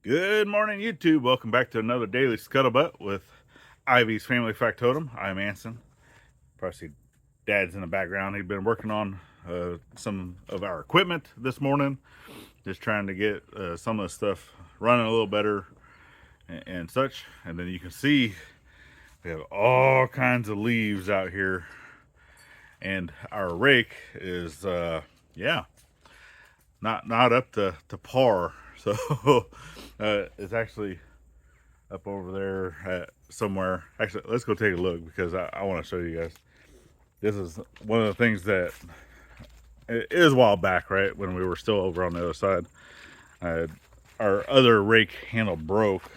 Good morning, YouTube. Welcome back to another Daily Scuttlebutt with Ivy's Family Factotum. I'm Anson. Probably see Dad's in the background. He's been working on some of our equipment this morning, just trying to get some of the stuff running a little better and such. And then you can see we have all kinds of leaves out here, and our rake is, yeah, not up to par. So it's actually up over there somewhere. Actually, let's go take a look because I want to show you guys. This is one of the things that it is a while back, right? When we were still over on the other side. Our other rake handle broke.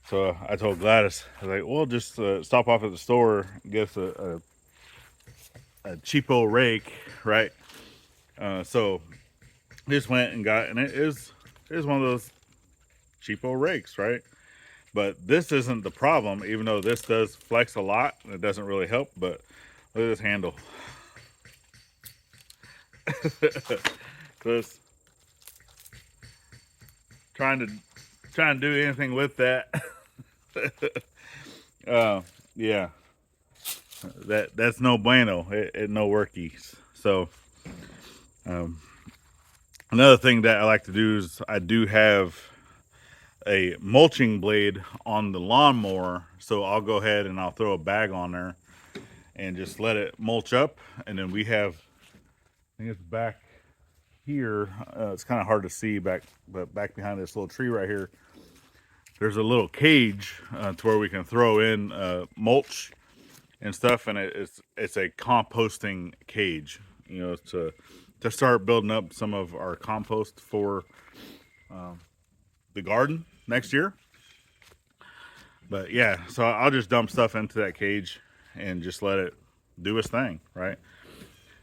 So I told Gladys, I was like, well, just stop off at the store and get us a cheapo rake, right? So just went and got, and it is one of those cheapo rakes, right? But this isn't the problem, even though this does flex a lot and it doesn't really help. But look at this handle. Just trying to do anything with that. Yeah, that's no bueno. It no workies. So another thing that I like to do is I do have a mulching blade on the lawnmower, so I'll go ahead and I'll throw a bag on there and just let it mulch up. And then we have, I think it's back here, it's kind of hard to see but back behind this little tree right here, there's a little cage to where we can throw in mulch and stuff, and it's a composting cage, to start building up some of our compost for the garden next year. But yeah, so I'll just dump stuff into that cage and just let it do its thing, right?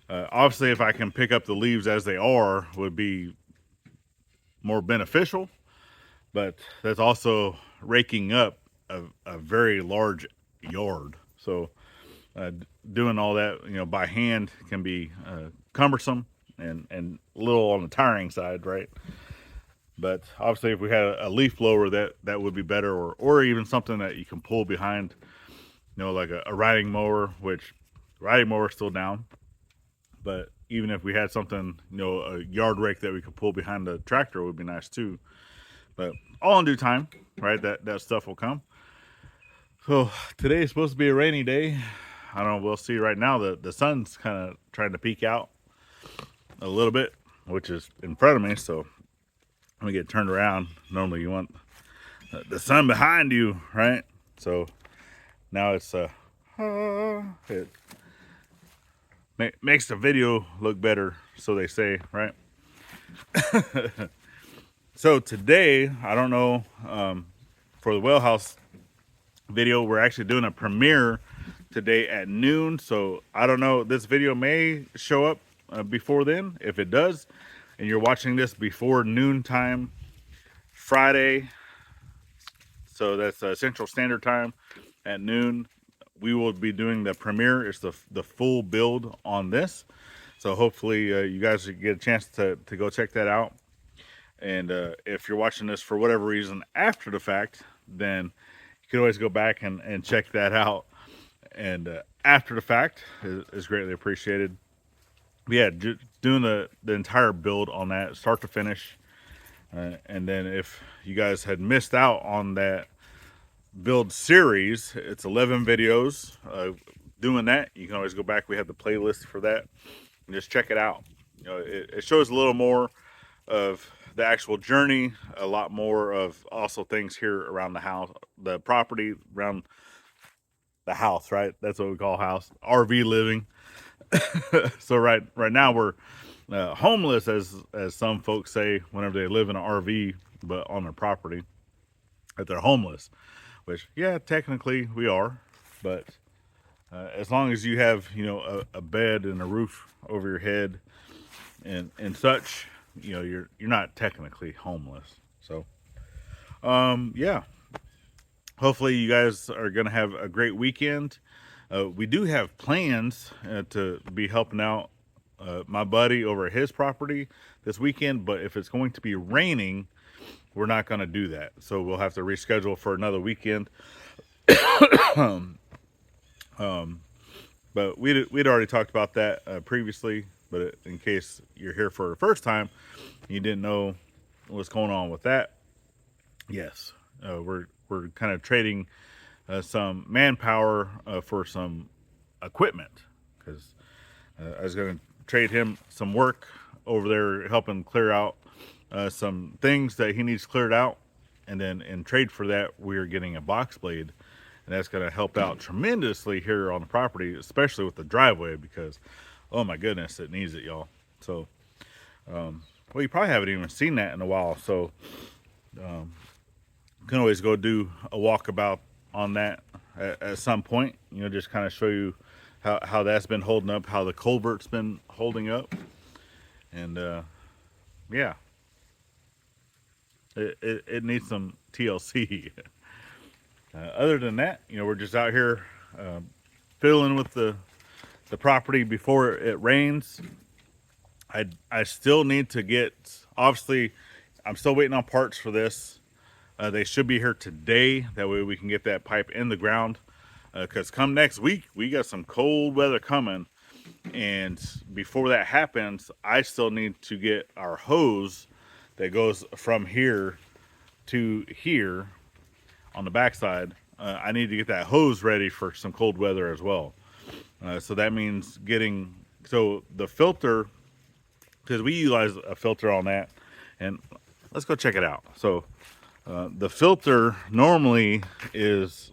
Obviously, if I can pick up the leaves as they are, would be more beneficial. But that's also raking up a very large yard. So doing all that, by hand can be cumbersome and a little on the tiring side, right? But obviously, if we had a leaf blower, that would be better, or even something that you can pull behind, like a riding mower, which riding mower is still down. But even if we had something, a yard rake that we could pull behind the tractor would be nice too. But all in due time, right? That stuff will come. So today is supposed to be a rainy day. I don't know. We'll see. Right now, the sun's kind of trying to peek out a little bit, which is in front of me. So let me get turned around. Normally, you want the sun behind you, right? So now it's it makes the video look better, so they say, right? So today, I don't know, for the well house video, we're actually doing a premiere today at noon. So I don't know, this video may show up before then. If it does, and you're watching this before noontime Friday, so that's Central Standard Time at noon, we will be doing the premiere. It's the full build on this. So hopefully you guys get a chance to go check that out. And if you're watching this for whatever reason after the fact, then you can always go back and check that out. And after the fact is greatly appreciated. But yeah, doing the entire build on that, start to finish. And then if you guys had missed out on that build series, it's 11 videos doing that. You can always go back. We have the playlist for that and just check it out. It shows a little more of the actual journey, a lot more of also things here around the house, the property around the house, right? That's what we call house, RV living. So right now we're homeless, as some folks say whenever they live in an RV but on their property, that they're homeless, which yeah, technically we are. But as long as you have a bed and a roof over your head and such, you're not technically homeless. So yeah, hopefully you guys are gonna have a great weekend. We do have plans to be helping out my buddy over at his property this weekend, but if it's going to be raining, we're not going to do that. So we'll have to reschedule for another weekend. But we'd already talked about that previously. But in case you're here for the first time, you didn't know what's going on with that. Yes, we're kind of trading some manpower for some equipment, because I was going to trade him some work over there, helping clear out some things that he needs cleared out, and then in trade for that, we're getting a box blade, and that's going to help out tremendously here on the property, especially with the driveway, because oh my goodness, it needs it, y'all. So, well, you probably haven't even seen that in a while, so you can always go do a walkabout on that at some point. You know, just kind of show you how that's been holding up, how the culvert's been holding up, and yeah, it needs some TLC. Other than that, you know, we're just out here fiddling with the property before it rains. I still need to get, obviously, I'm still waiting on parts for this. They should be here today. That way we can get that pipe in the ground. Because come next week, we got some cold weather coming. And before that happens, I still need to get our hose that goes from here to here on the backside. I need to get that hose ready for some cold weather as well. So that means getting, so the filter, because we utilize a filter on that. And let's go check it out. So the filter normally is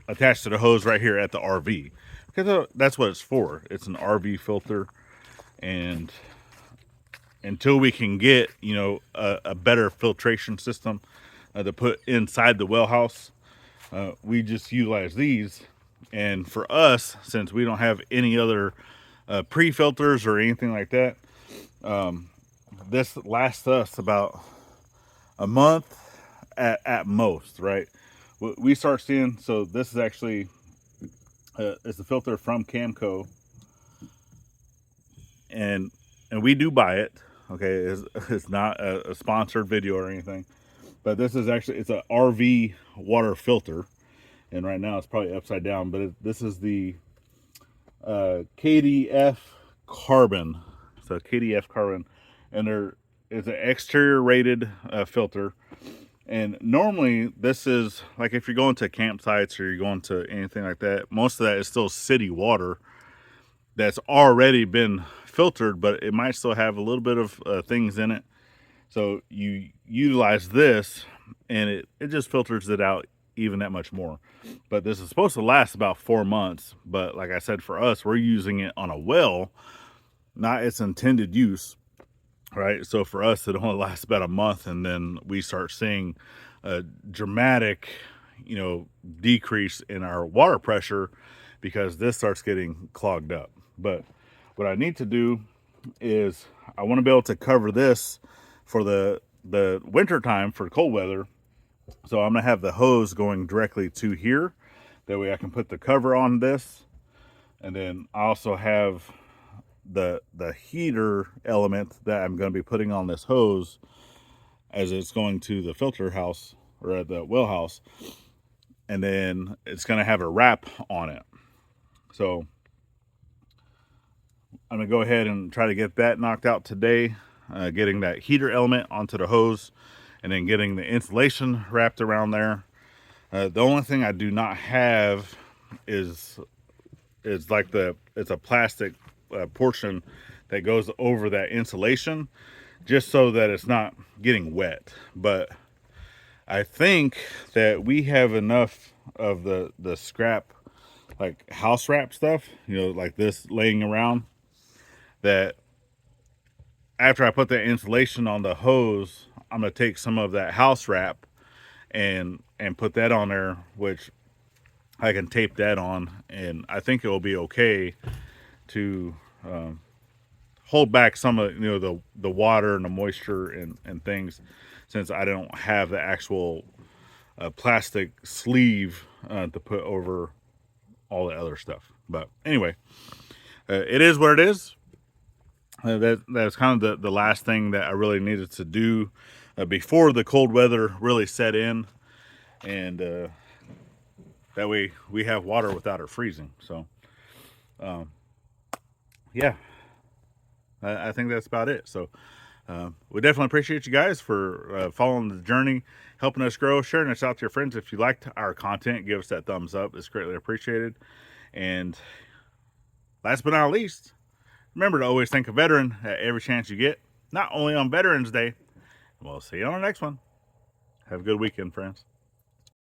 attached to the hose right here at the RV, because that's what it's for. It's an RV filter, and until we can get, you know, a better filtration system to put inside the well house, we just utilize these. And for us, since we don't have any other pre-filters or anything like that, this lasts us about a month at most, right? We start seeing, so this is actually it's a filter from Camco, and we do buy it. Okay, it's not a sponsored video or anything, but this is actually, it's a RV water filter, and right now it's probably upside down, but this is the KDF carbon. So KDF carbon, and there is an exterior rated filter. And normally this is like, if you're going to campsites or you're going to anything like that, most of that is still city water that's already been filtered, but it might still have a little bit of things in it. So you utilize this, and it just filters it out even that much more. But this is supposed to last about 4 months. But like I said, for us, we're using it on a well, not its intended use. Right, so for us, it only lasts about a month, and then we start seeing a dramatic, you know, decrease in our water pressure, because this starts getting clogged up. But what I need to do is, I want to be able to cover this for the winter time, for cold weather. So I'm gonna have the hose going directly to here. That way I can put the cover on this, and then I also have the heater element that I'm going to be putting on this hose as it's going to the filter house, or at the well house, and then it's going to have a wrap on it. So I'm going to go ahead and try to get that knocked out today, getting that heater element onto the hose, and then getting the insulation wrapped around there. The only thing I do not have is like it's a plastic portion that goes over that insulation, just so that it's not getting wet. But I think that we have enough of the scrap, like house wrap stuff, you know, like this laying around, that after I put that insulation on the hose, I'm going to take some of that house wrap and put that on there, which I can tape that on, and I think it will be okay to hold back some of, you know, the water and the moisture and things, since I don't have the actual plastic sleeve to put over all the other stuff. But anyway, it is what it is. That's kind of the last thing that I really needed to do before the cold weather really set in, and that way we have water without it freezing. So yeah, I think that's about it. So we definitely appreciate you guys for following the journey, helping us grow, sharing us out to your friends. If you liked our content, give us that thumbs up. It's greatly appreciated. And last but not least, remember to always thank a veteran at every chance you get, not only on Veterans Day. We'll see you on the next one. Have a good weekend, friends.